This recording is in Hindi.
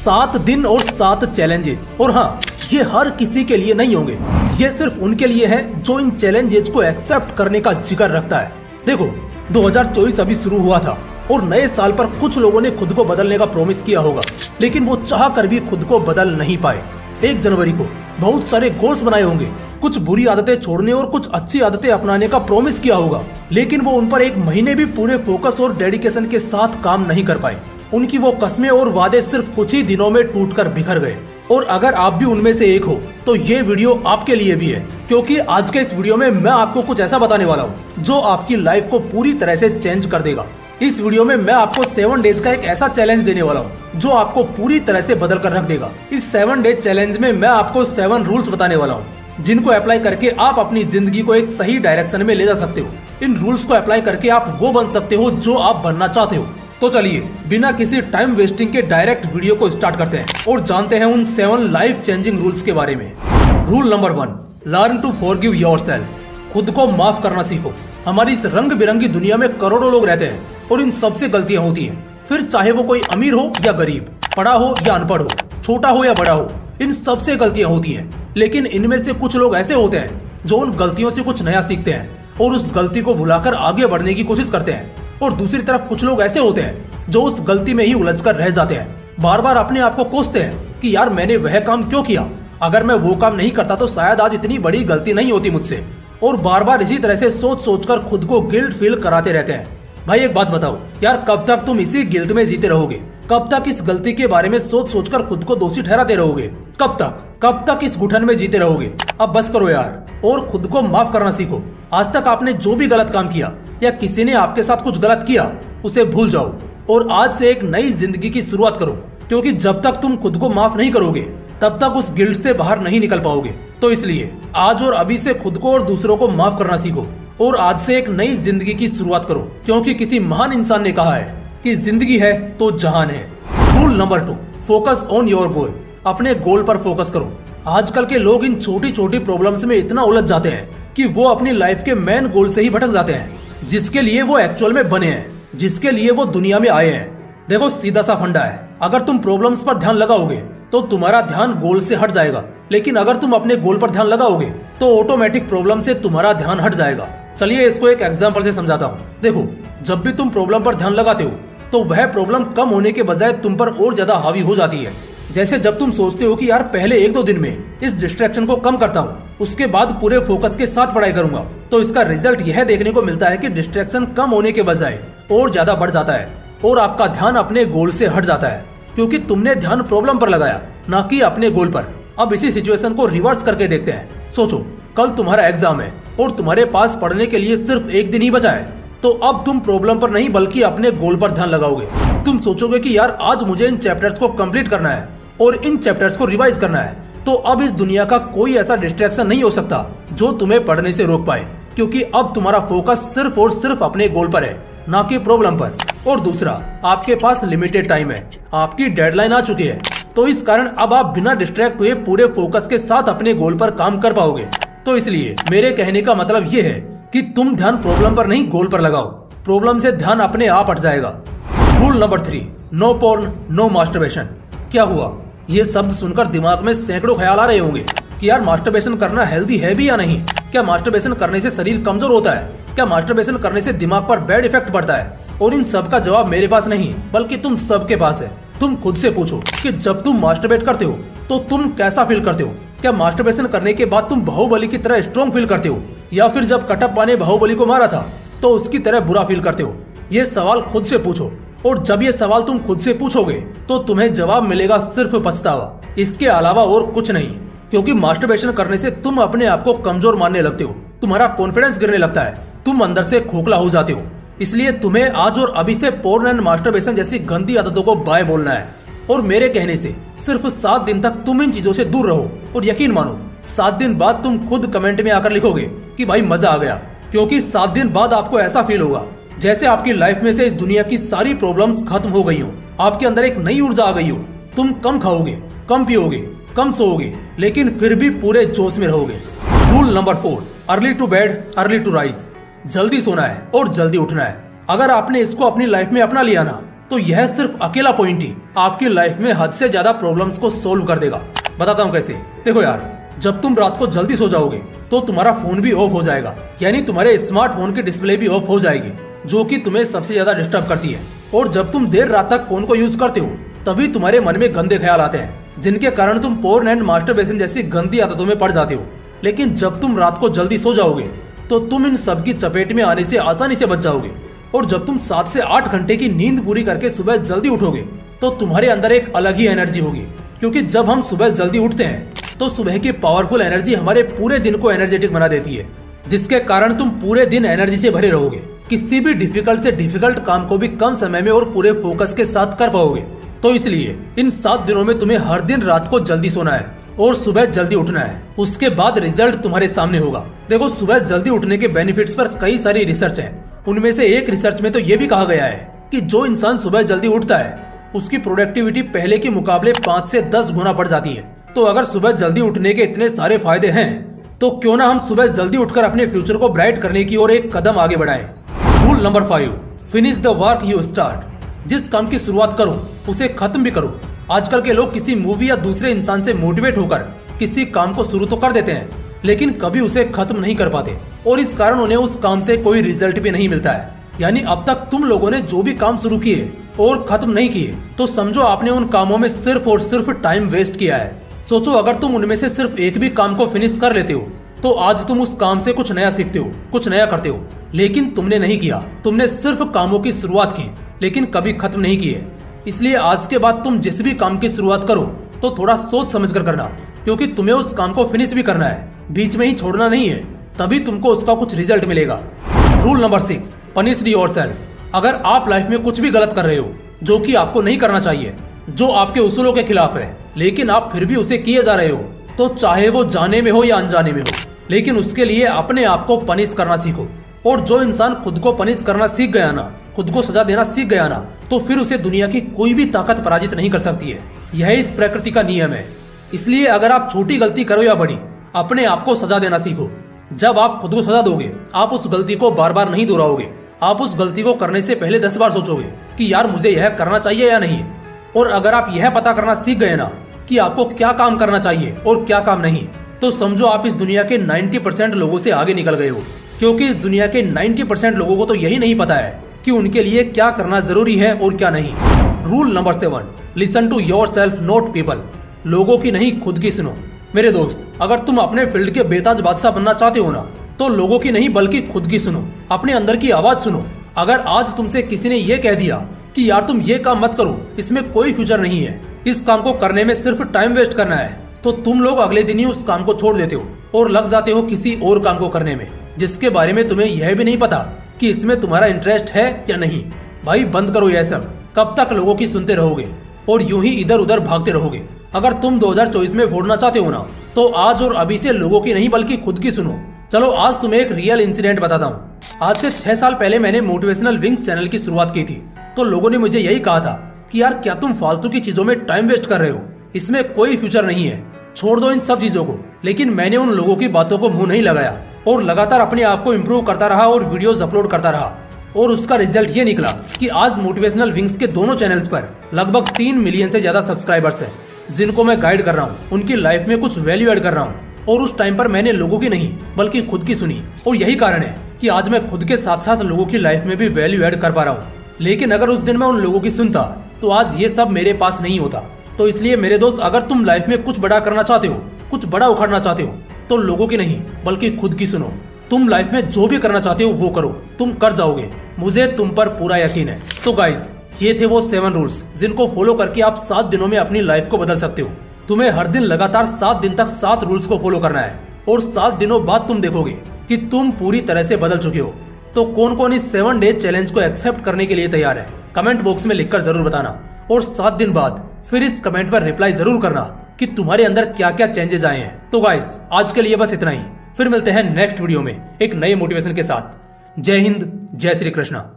7 दिन और 7 चैलेंजेस। और हाँ, ये हर किसी के लिए नहीं होंगे, ये सिर्फ उनके लिए है जो इन चैलेंजेस को एक्सेप्ट करने का जिगर रखता है। देखो, 2024 अभी शुरू हुआ था और नए साल पर कुछ लोगों ने खुद को बदलने का प्रॉमिस किया होगा, लेकिन वो चाह कर भी खुद को बदल नहीं पाए। 1 जनवरी को बहुत सारे गोल्स बनाए होंगे, कुछ बुरी आदतें छोड़ने और कुछ अच्छी आदतें अपनाने का प्रॉमिस किया होगा, लेकिन वो उन पर 1 महीने भी पूरे फोकस और डेडिकेशन के साथ काम नहीं कर पाए। उनकी वो कस्में और वादे सिर्फ कुछ ही दिनों में टूटकर बिखर गए। और अगर आप भी उनमें से एक हो तो ये वीडियो आपके लिए भी है, क्योंकि आज के इस वीडियो में मैं आपको कुछ ऐसा बताने वाला हूँ जो आपकी लाइफ को पूरी तरह से चेंज कर देगा। इस वीडियो में मैं आपको 7 डेज का एक ऐसा चैलेंज देने वाला हूँ जो आपको पूरी तरह से बदल कर रख देगा। इस 7 डेज चैलेंज में मैं आपको 7 रूल्स बताने वाला हूँ जिनको अप्लाई करके आप अपनी जिंदगी को एक सही डायरेक्शन में ले जा सकते हो। इन रूल्स को अप्लाई करके आप वो बन सकते हो जो आप बनना चाहते हो। तो चलिए बिना किसी टाइम वेस्टिंग के डायरेक्ट वीडियो को स्टार्ट करते हैं और जानते हैं उन 7 लाइफ चेंजिंग रूल्स के बारे में। Rule number 1, learn to forgive yourself. खुद को माफ करना सीखो। हमारी इस रंग बिरंगी दुनिया में करोड़ों लोग रहते हैं और इन सबसे गलतियां होती हैं। फिर चाहे वो कोई अमीर हो या गरीब, पढ़ा हो या अनपढ़ हो, छोटा हो या बड़ा हो, इन सबसे गलतियां होती हैं। लेकिन इनमें से कुछ लोग ऐसे होते हैं जो उन गलतियों से कुछ नया सीखते हैं और उस गलती को भुलाकर आगे बढ़ने की कोशिश करते हैं। और दूसरी तरफ कुछ लोग ऐसे होते हैं जो उस गलती में ही उलझकर रह जाते हैं, बार बार अपने आप को कोसते हैं कि यार मैंने वह काम क्यों किया, अगर मैं वो काम नहीं करता तो शायद आज इतनी बड़ी गलती नहीं होती मुझसे। और बार बार इसी तरह से सोच सोचकर खुद को गिल्ट फील कराते रहते हैं। भाई एक बात बताओ यार, कब तक तुम इसी गिल्ट में जीते रहोगे? कब तक इस गलती के बारे में सोच सोचकर खुद को दोषी ठहराते रहोगे? कब तक इस घुटन में जीते रहोगे? अब बस करो यार और खुद को माफ करना सीखो। आज तक आपने जो भी गलत काम किया या किसी ने आपके साथ कुछ गलत किया उसे भूल जाओ और आज से एक नई जिंदगी की शुरुआत करो, क्योंकि जब तक तुम खुद को माफ नहीं करोगे तब तक उस गिल्ट से बाहर नहीं निकल पाओगे। तो इसलिए आज और अभी से खुद को और दूसरों को माफ करना सीखो और आज से एक नई जिंदगी की शुरुआत करो, क्योंकि किसी महान इंसान ने कहा है कि जिंदगी है तो जहान है। Rule number 2, focus on your goal. अपने गोल पर फोकस करो। आजकल के लोग इन छोटी छोटी प्रॉब्लम्स में इतना उलझ जाते हैं कि वो अपनी लाइफ के मेन गोल से ही भटक जाते हैं, जिसके लिए वो एक्चुअल में बने हैं, जिसके लिए वो दुनिया में आए हैं। देखो, सीधा सा फंडा है, अगर तुम प्रॉब्लम्स पर ध्यान लगाओगे तो तुम्हारा ध्यान गोल से हट जाएगा, लेकिन अगर तुम अपने गोल पर ध्यान लगाओगे तो ऑटोमेटिक प्रॉब्लम से तुम्हारा ध्यान हट जाएगा। चलिए इसको एक एग्जांपल से समझाता हूँ। देखो, जब भी तुम प्रॉब्लम पर ध्यान लगाते हो तो वह प्रॉब्लम कम होने के बजाय तुम पर और ज्यादा हावी हो जाती है। जैसे जब तुम सोचते हो कि यार पहले 1-2 दिन में इस डिस्ट्रैक्शन को कम करता हूँ, उसके बाद पूरे फोकस के साथ पढ़ाई करूंगा, तो इसका रिजल्ट यह देखने को मिलता है कि डिस्ट्रैक्शन कम होने के बजाय और ज्यादा बढ़ जाता है और आपका ध्यान अपने गोल से हट जाता है, क्योंकि तुमने ध्यान प्रॉब्लम पर लगाया ना कि अपने गोल पर। अब इसी सिचुएशन को रिवर्स करके देखते हैं। सोचो, कल तुम्हारा एग्जाम है और तुम्हारे पास पढ़ने के लिए सिर्फ 1 दिन ही बचा है, तो अब तुम प्रॉब्लम पर नहीं बल्कि अपने गोल पर ध्यान लगाओगे। तुम सोचोगे कि यार आज मुझे इन चैप्टर्स को कंप्लीट करना है और इन चैप्टर्स को रिवाइज करना है, तो अब इस दुनिया का कोई ऐसा डिस्ट्रैक्शन नहीं हो सकता जो तुम्हें पढ़ने से रोक पाए, क्योंकि अब तुम्हारा फोकस सिर्फ और सिर्फ अपने गोल पर है, ना कि प्रॉब्लम पर। और दूसरा, आपके पास लिमिटेड टाइम है, आपकी डेडलाइन आ चुकी है, तो इस कारण अब आप बिना डिस्ट्रैक्ट हुए पूरे फोकस के साथ अपने गोल पर काम कर पाओगे। तो इसलिए मेरे कहने का मतलब ये है कि तुम ध्यान प्रॉब्लम पर नहीं गोल पर लगाओ, प्रॉब्लम से ध्यान अपने आप हट जाएगा। Rule number 3, no porn no masturbation. क्या हुआ? ये शब्द सुनकर दिमाग में सैकड़ों ख्याल आ रहे होंगे कि यार मास्टरबेशन करना हेल्दी है भी या नहीं? क्या मास्टरबेशन करने से शरीर कमजोर होता है? क्या मास्टरबेशन करने से दिमाग पर बैड इफेक्ट पड़ता है? और इन सब का जवाब मेरे पास नहीं बल्कि तुम सबके पास है। तुम खुद से पूछो कि जब तुम मास्टरबेट करते हो तो तुम कैसा फील करते हो? क्या मास्टरबेशन करने के बाद तुम बाहुबली की तरह स्ट्रॉन्ग फील करते हो, या फिर जब कटप्पा ने बाहुबली को मारा था तो उसकी तरह बुरा फील करते हो? ये सवाल खुद से पूछो, और जब ये सवाल तुम खुद से पूछोगे तो तुम्हें जवाब मिलेगा सिर्फ पछतावा, इसके अलावा और कुछ नहीं। क्योंकि मास्टरबेशन करने से तुम अपने आप को कमजोर मानने लगते हो, तुम्हारा कॉन्फिडेंस गिरने लगता है, तुम अंदर से खोखला हो जाते हो। इसलिए तुम्हें आज और अभी से पोर्न एंड मास्टरबेशन जैसी गंदी आदतों को बाय बोलना है। और मेरे कहने से सिर्फ 7 दिन तक तुम इन चीजों से दूर रहो, और यकीन मानो 7 दिन बाद तुम खुद कमेंट में आकर लिखोगे कि भाई मजा आ गया, क्योंकि 7 दिन बाद आपको ऐसा फील होगा जैसे आपकी लाइफ में से इस दुनिया की सारी प्रॉब्लम्स खत्म हो गई हो, आपके अंदर एक नई ऊर्जा आ गई हो। तुम कम खाओगे, कम पियोगे, कम सोओगे, लेकिन फिर भी पूरे जोश में रहोगे। Rule number 4, early to bed early to rise. जल्दी सोना है और जल्दी उठना है। अगर आपने इसको अपनी लाइफ में अपना लिया ना तो यह सिर्फ अकेला पॉइंट ही आपकी लाइफ में हद से ज्यादा प्रॉब्लम्स को सोल्व कर देगा। बताता हूँ कैसे। देखो यार, जब तुम रात को जल्दी सो जाओगे तो तुम्हारा फोन भी ऑफ हो जाएगा, यानी तुम्हारे स्मार्टफोन की डिस्प्ले भी ऑफ हो जाएगी, जो कि तुम्हें सबसे ज्यादा डिस्टर्ब करती है। और जब तुम देर रात तक फोन को यूज करते हो तभी तुम्हारे मन में गंदे ख्याल आते हैं, जिनके कारण तुम पोर्न एंड मास्टरबेशन जैसी गंदी आदतों में पड़ जाते हो। लेकिन जब तुम रात को जल्दी सो जाओगे तो तुम इन सब की चपेट में आने से आसानी से बच जाओगे। और जब तुम 7 से 8 घंटे की नींद पूरी करके सुबह जल्दी उठोगे तो तुम्हारे अंदर एक अलग ही एनर्जी होगी, क्योंकि जब हम सुबह जल्दी उठते हैं तो सुबह की पावरफुल एनर्जी हमारे पूरे दिन को एनर्जेटिक बना देती है, जिसके कारण तुम पूरे दिन एनर्जी से भरे रहोगे। किसी भी डिफिकल्ट से डिफिकल्ट काम को भी कम समय में और पूरे फोकस के साथ कर पाओगे। तो इसलिए इन 7 दिनों में तुम्हें हर दिन रात को जल्दी सोना है और सुबह जल्दी उठना है। उसके बाद रिजल्ट तुम्हारे सामने होगा। देखो, सुबह जल्दी उठने के बेनिफिट्स पर कई सारी रिसर्च है। उनमें से एक रिसर्च में तो ये भी कहा गया है कि जो इंसान सुबह जल्दी उठता है उसकी प्रोडक्टिविटी पहले के मुकाबले 5 से 10 गुना बढ़ जाती है। तो अगर सुबह जल्दी उठने के इतने सारे फायदे हैं तो क्यों ना हम सुबह जल्दी उठकर अपने फ्यूचर को ब्राइट करने की ओर एक कदम आगे बढ़ाएं। Rule number 5, finish the work you start. जिस काम की शुरुआत करो उसे खत्म भी करो। आजकल के लोग किसी मूवी या दूसरे इंसान से मोटिवेट होकर किसी काम को शुरू तो कर देते हैं, लेकिन कभी उसे खत्म नहीं कर पाते और इस कारण उन्हें उस काम से कोई रिजल्ट भी नहीं मिलता है। यानी अब तक तुम लोगों ने जो भी काम शुरू किए और खत्म नहीं किए तो समझो आपने उन कामों में सिर्फ और सिर्फ टाइम वेस्ट किया है। सोचो, अगर तुम उनमें से सिर्फ एक भी काम को फिनिश कर लेते हो तो आज तुम उस काम से कुछ नया सीखते हो, कुछ नया करते हो। लेकिन तुमने नहीं किया, तुमने सिर्फ कामों की शुरुआत की लेकिन कभी खत्म नहीं किए। इसलिए आज के बाद तुम जिस भी काम की शुरुआत करो तो थोड़ा सोच समझ कर करना, क्योंकि तुम्हें उस काम को फिनिश भी करना है, बीच में ही छोड़ना नहीं है, तभी तुमको उसका कुछ रिजल्ट मिलेगा। Rule number 6, punish yourself. अगर आप लाइफ में कुछ भी गलत कर रहे हो जो कि आपको नहीं करना चाहिए, जो आपके उसूलों के खिलाफ है, लेकिन आप फिर भी उसे किए जा रहे हो, तो चाहे वो जाने में हो या अनजाने में हो, लेकिन उसके लिए अपने आप को पनिश करना सीखो। और जो इंसान खुद को पनिश करना सीख गया ना, खुद को सजा देना सीख गया ना, तो फिर उसे दुनिया की कोई भी ताकत पराजित नहीं कर सकती है। यह इस प्रकृति का नियम है। इसलिए अगर आप छोटी गलती करो या बड़ी, अपने आप को सजा देना सीखो। जब आप खुद को सजा दोगे आप उस गलती को बार बार नहीं दोहराओगे। आप उस गलती को करने से पहले 10 बार सोचोगे कि यार मुझे यह करना चाहिए या नहीं। और अगर आप यह पता करना सीख गए ना कि आपको क्या काम करना चाहिए और क्या काम नहीं, तो समझो आप इस दुनिया के 90% लोगों से आगे निकल गए हो। क्योंकि इस दुनिया के 90% लोगों को तो यही नहीं पता है कि उनके लिए क्या करना जरूरी है और क्या नहीं। Rule number 7, listen to yourself not people. लोगों की नहीं, खुद की सुनो। मेरे दोस्त, अगर तुम अपने फील्ड के बेताज बादशाह बनना चाहते हो ना, तो लोगों की नहीं बल्कि खुद की सुनो। अपने अंदर की आवाज सुनो। अगर आज तुमसे किसी ने यह कह दिया कि यार तुम ये काम मत करो, इसमें कोई फ्यूचर नहीं है, इस काम को करने में सिर्फ टाइम वेस्ट करना है, तो तुम लोग अगले दिन ही उस काम को छोड़ देते हो और लग जाते हो किसी और काम को करने में, जिसके बारे में तुम्हें यह भी नहीं पता कि इसमें तुम्हारा इंटरेस्ट है या नहीं। भाई बंद करो यह सब। कब तक लोगों की सुनते रहोगे और यूं ही इधर उधर भागते रहोगे। अगर तुम 2024 में फोड़ना चाहते हो ना, तो आज और अभी से लोगों की नहीं बल्कि खुद की सुनो। चलो आज तुम्हें एक रियल इंसिडेंट बताता हूँ। आज से 6 साल पहले मैंने मोटिवेशनल विंग्स चैनल की शुरुआत की थी, तो लोगों ने मुझे यही कहा था कि यार क्या तुम फालतू की चीजों में टाइम वेस्ट कर रहे हो, इसमें कोई फ्यूचर नहीं है, छोड़ दो इन सब चीजों को। लेकिन मैंने उन लोगों की बातों को मुंह नहीं लगाया और लगातार अपने आप को इम्प्रूव करता रहा और वीडियोस अपलोड करता रहा। और उसका रिजल्ट ये निकला कि आज मोटिवेशनल विंग्स के दोनों चैनल्स पर लगभग 3 मिलियन से ज्यादा सब्सक्राइबर्स हैं, जिनको मैं गाइड कर रहा हूँ, उनकी लाइफ में कुछ वैल्यू ऐड कर रहा हूँ। और उस टाइम पर मैंने लोगों की नहीं बल्कि खुद की सुनी, और यही कारण है कि आज मैं खुद के साथ साथ लोगों की लाइफ में भी वैल्यू ऐड कर पा रहा हूँ। लेकिन अगर उस दिन मैं उन लोगों की सुनता तो आज ये सब मेरे पास नहीं होता। तो इसलिए मेरे दोस्त, अगर तुम लाइफ में कुछ बड़ा करना चाहते हो, कुछ बड़ा उखाड़ना चाहते हो, तो लोगों की नहीं बल्कि खुद की सुनो। तुम लाइफ में जो भी करना चाहते हो वो करो, तुम कर जाओगे, मुझे तुम पर पूरा यकीन है। तो गाइस, ये थे वो 7 रूल्स जिनको फॉलो करके आप 7 दिनों में अपनी लाइफ को बदल सकते हो। तुम्हें हर दिन लगातार 7 दिन तक 7 रूल्स को फॉलो करना है और 7 दिनों बाद तुम देखोगे कि तुम पूरी तरह से बदल चुके हो। तो कौन कौन इस 7 डे चैलेंज को एक्सेप्ट करने के लिए तैयार है, कमेंट बॉक्स में लिखकर जरूर बताना। और 7 दिन बाद फिर इस कमेंट पर रिप्लाई जरूर करना कि तुम्हारे अंदर क्या क्या चेंजेस आए हैं। तो गाइस, आज के लिए बस इतना ही। फिर मिलते हैं नेक्स्ट वीडियो में एक नए मोटिवेशन के साथ। जय हिंद, जय श्री कृष्णा।